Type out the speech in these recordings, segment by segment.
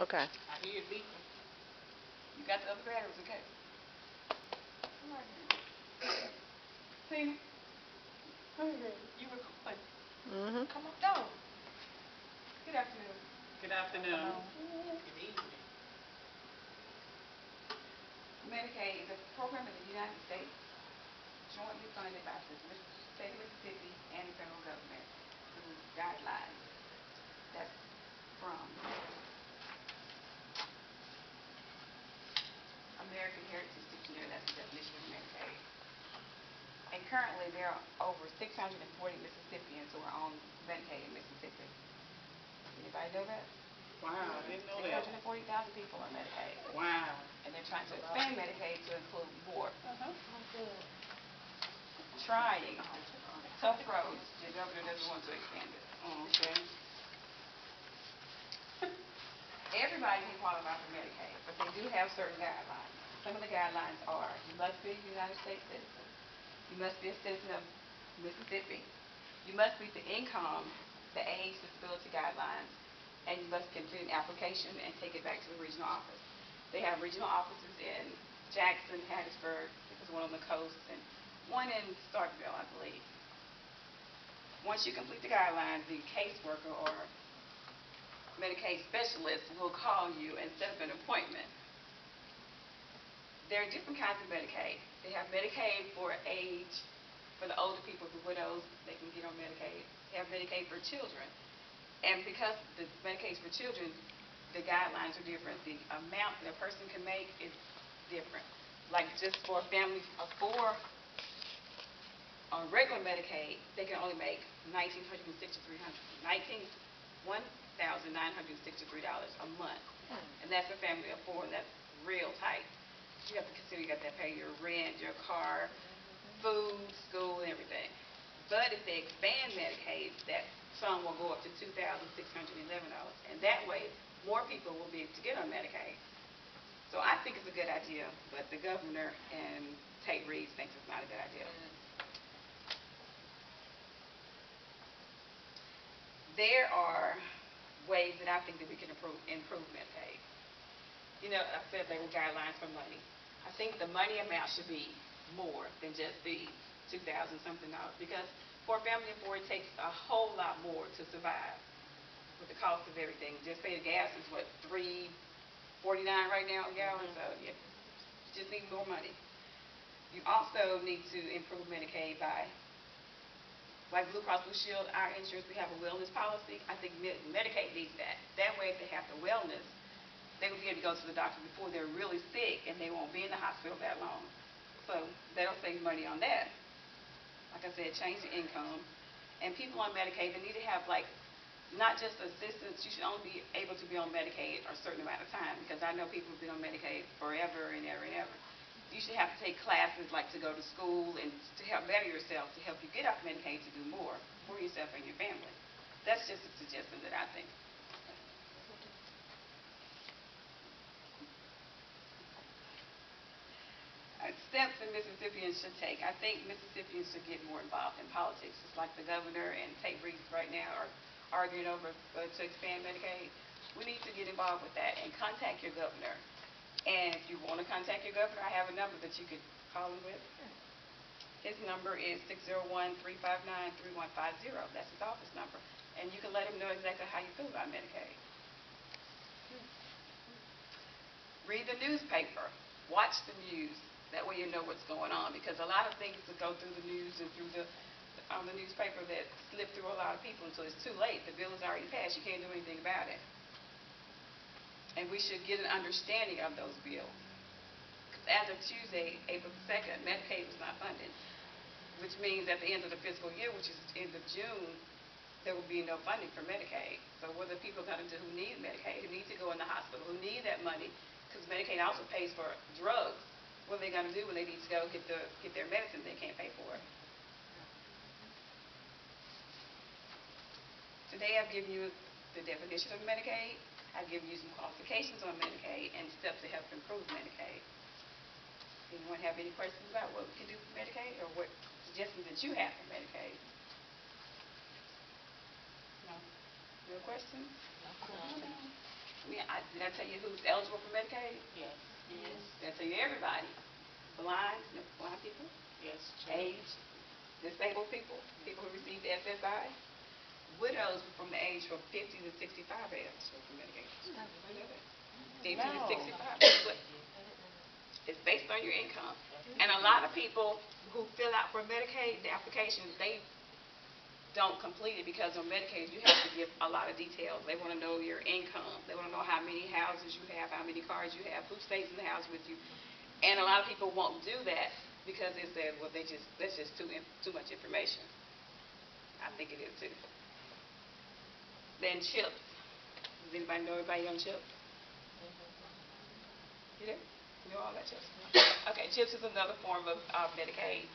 Okay. I hear it beeping. You got the other batteries, okay? Tina, you recording? Come on, go. Good afternoon. Good afternoon. Good evening. Medicaid is a program in the United States jointly funded by the state of Mississippi and the federal government through guidelines. That's from American Heritage Dictionary. That's the definition of Medicaid. And currently there are over 640 Mississippians who are on Medicaid in Mississippi. Anybody know that? Wow, I didn't know that. 640,000 people on Medicaid. Wow. And they're trying to expand Medicaid to include more. Trying. Tough roads. The governor doesn't want to expand it. Okay. Everybody can qualify for Medicaid, but they do have certain guidelines. Some of the guidelines are you must be a United States citizen. You must be a citizen of Mississippi. You must meet the income, the age, disability guidelines, and you must complete an application and take it back to the regional office. They have regional offices in Jackson, Hattiesburg, there's one on the coast, and one in Starkville, I believe. Once you complete the guidelines, the caseworker or Medicaid specialist will call you and set up an appointment. There are different kinds of Medicaid. They have Medicaid for age, for the older people, the widows, they can get on Medicaid. They have Medicaid for children. And because the Medicaid is for children, the guidelines are different. The amount that a person can make is different. Like just for a family of 4 on regular Medicaid, they can only make $1,963 a month. And that's a family of 4, and that's real tight. You have to consider you got to pay your rent, your car, food, school, and everything. But if they expand Medicaid, that sum will go up to $2,611, and that way more people will be able to get on Medicaid. So I think it's a good idea, but the governor and Tate Reeves thinks it's not a good idea. There are ways that I think that we can improve Medicaid. You know, I said there were guidelines for money. I think the money amount should be more than just the $2,000 something because for a family of 4, it takes a whole lot more to survive with the cost of everything. Just say the gas is what, $3.49 right now a gallon, so yeah, you just need more money. You also need to improve Medicaid by, like Blue Cross Blue Shield, our insurance, we have a wellness policy. I think Medicaid needs that. That way, if they have the wellness, they will be able to go to the doctor before they're really sick, and they won't be in the hospital that long. So that'll save money on that. Like I said, change the income. And people on Medicaid, they need to have, like, not just assistance. You should only be able to be on Medicaid a certain amount of time, because I know people who've been on Medicaid forever and ever and ever. You should have to take classes, like to go to school and to help better yourself, to help you get off Medicaid to do more for yourself and your family. That's just a suggestion that I think. Steps that Mississippians should take. I think Mississippians should get more involved in politics, just like the governor and Tate Reeves right now are arguing over to expand Medicaid. We need to get involved with that and contact your governor. And if you want to contact your governor, I have a number that you could call him with. His number is 601-359-3150. That's his office number. And you can let him know exactly how you feel about Medicaid. Read the newspaper. Watch the news. That way you know what's going on, because a lot of things that go through the news and through the newspaper that slip through a lot of people until it's too late. The bill is already passed. You can't do anything about it. And we should get an understanding of those bills. As of Tuesday, April 2nd, Medicaid was not funded, which means at the end of the fiscal year, which is the end of June, there will be no funding for Medicaid. So what are people going to do who need Medicaid, who need to go in the hospital, who need that money? Because Medicaid also pays for drugs. What are they going to do when they need to go get their medicine they can't pay for it? Today I've given you the definition of Medicaid. I've given you some qualifications on Medicaid and steps to help improve Medicaid. Anyone have any questions about what we can do for Medicaid, or what suggestions that you have for Medicaid? No? No questions? No. I mean, Did I tell you who's eligible for Medicaid? Yes. Yes. Did I tell you everybody? Blind, no, blind people, Yes. age, disabled people, people who received SSI, widows from the age from 50 to 65 are eligible for Medicaid. Everybody know that? 50 to No. 65. But it's based on your income. And a lot of people who fill out for Medicaid, the application, they don't complete it because on Medicaid you have to give a lot of details. They want to know your income. They want to know how many houses you have, how many cars you have, who stays in the house with you. And a lot of people won't do that because they said, well, that's just too much information. I think it is too. Then CHIPS. Does anybody know everybody on CHIPS? You do? You know all that CHIPS? Okay, CHIPS is another form of Medicaid.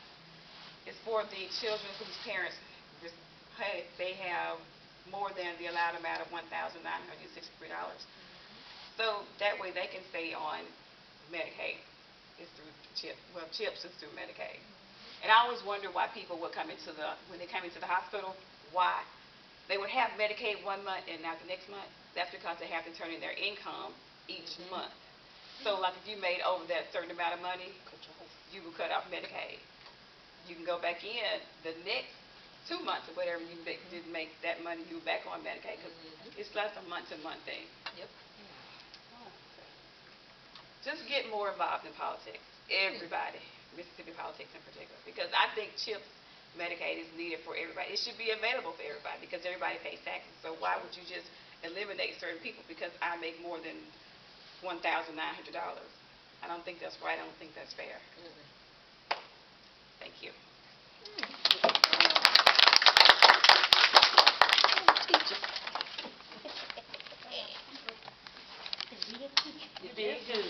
It's for the children whose parents they have more than the allowed amount of $1,963. So that way they can stay on Medicaid. It's through CHIPS. Well, CHIPS is through Medicaid. And I always wonder why people would come into when they come into the hospital, why they would have Medicaid one month and not the next month. That's because they have to turn in their income each month. So like if you made over that certain amount of money, you will cut off Medicaid. You can go back in the next 2 months or whatever you didn't make that money, you back on Medicaid because it's less a month-to-month thing. Yep. Just get more involved in politics. Everybody, Mississippi politics in particular, because I think CHIPS Medicaid is needed for everybody. It should be available for everybody because everybody pays taxes. So why would you just eliminate certain people because I make more than $1,900? I don't think that's right. I don't think that's fair. Thank you. You did good.